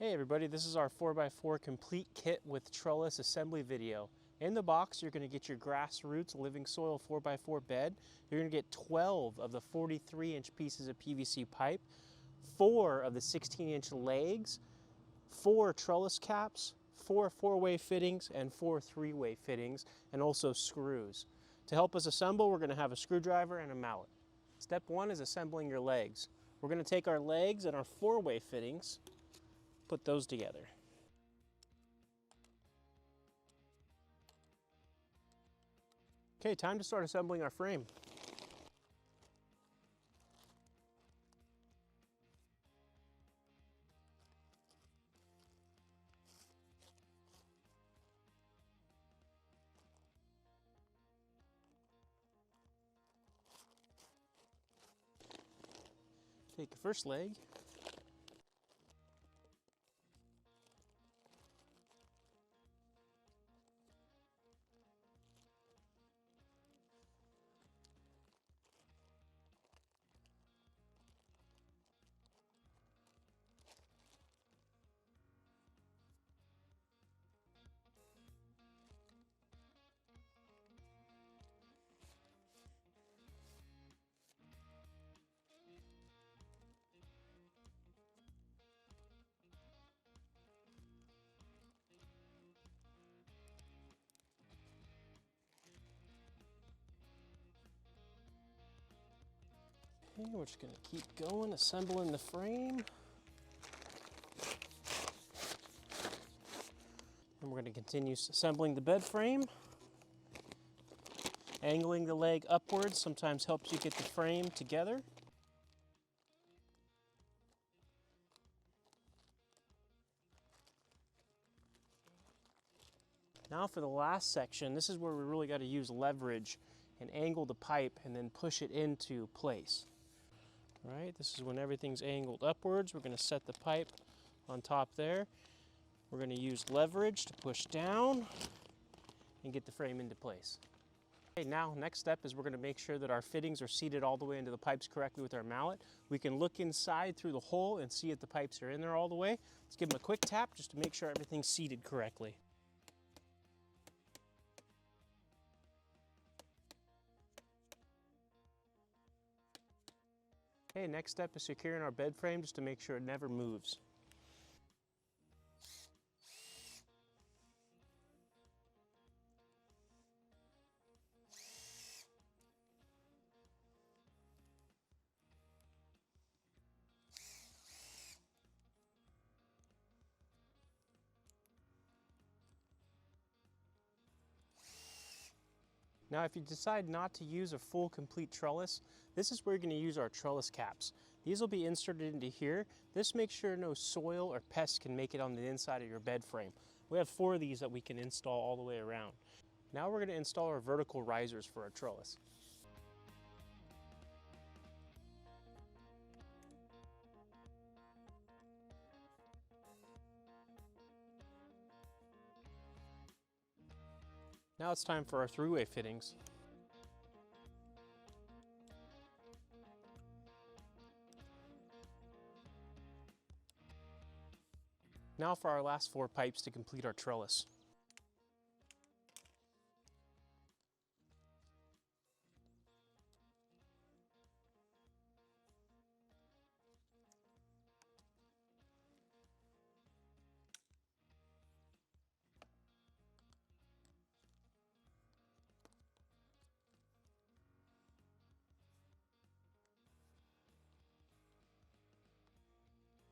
Hey everybody, this is our 4x4 complete kit with trellis assembly video. In the box, you're going to get your Grassroots living soil 4x4 bed. You're going to get 12 of the 43-inch pieces of PVC pipe, 4 of the 16-inch legs, 4 trellis caps, 4 4-way fittings, and 4 3-way fittings, and also screws. To help us assemble, we're going to have a screwdriver and a mallet. Step 1 is assembling your legs. We're going to take our legs and our 4-way fittings, put those together. Okay, time to start assembling our frame. Take the first leg, okay, we're just going to keep going, assembling the frame. And we're going to continue assembling the bed frame. Angling the leg upwards sometimes helps you get the frame together. Now for the last section, this is where we really got to use leverage and angle the pipe and then push it into place. All right, this is when everything's angled upwards. We're going to set the pipe on top there. We're going to use leverage to push down and get the frame into place. Okay, now next step is we're going to make sure that our fittings are seated all the way into the pipes correctly with our mallet. We can look inside through the hole and see if the pipes are in there all the way. Let's give them a quick tap just to make sure everything's seated correctly. Okay, next step is securing our bed frame just to make sure it never moves. Now if you decide not to use a full complete trellis, this is where you're going to use our trellis caps. These will be inserted into here. This makes sure no soil or pests can make it on the inside of your bed frame. We have 4 of these that we can install all the way around. Now we're going to install our vertical risers for our trellis. Now it's time for our 3-way fittings. Now for our last 4 pipes to complete our trellis.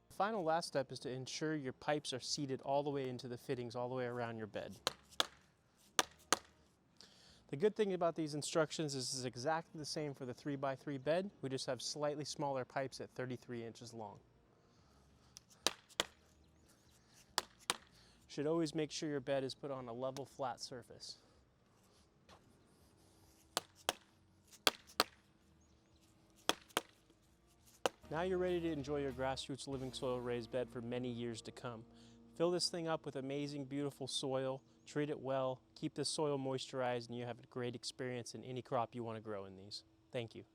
The final last step is to ensure your pipes are seated all the way into the fittings all the way around your bed. The good thing about these instructions is it's exactly the same for the 3x3 bed. We just have slightly smaller pipes at 33 inches long. Should always make sure your bed is put on a level, flat surface. Now you're ready to enjoy your Grassroots living soil raised bed for many years to come. Fill this thing up with amazing, beautiful soil, treat it well, keep the soil moisturized, and you have a great experience in any crop you want to grow in these. Thank you.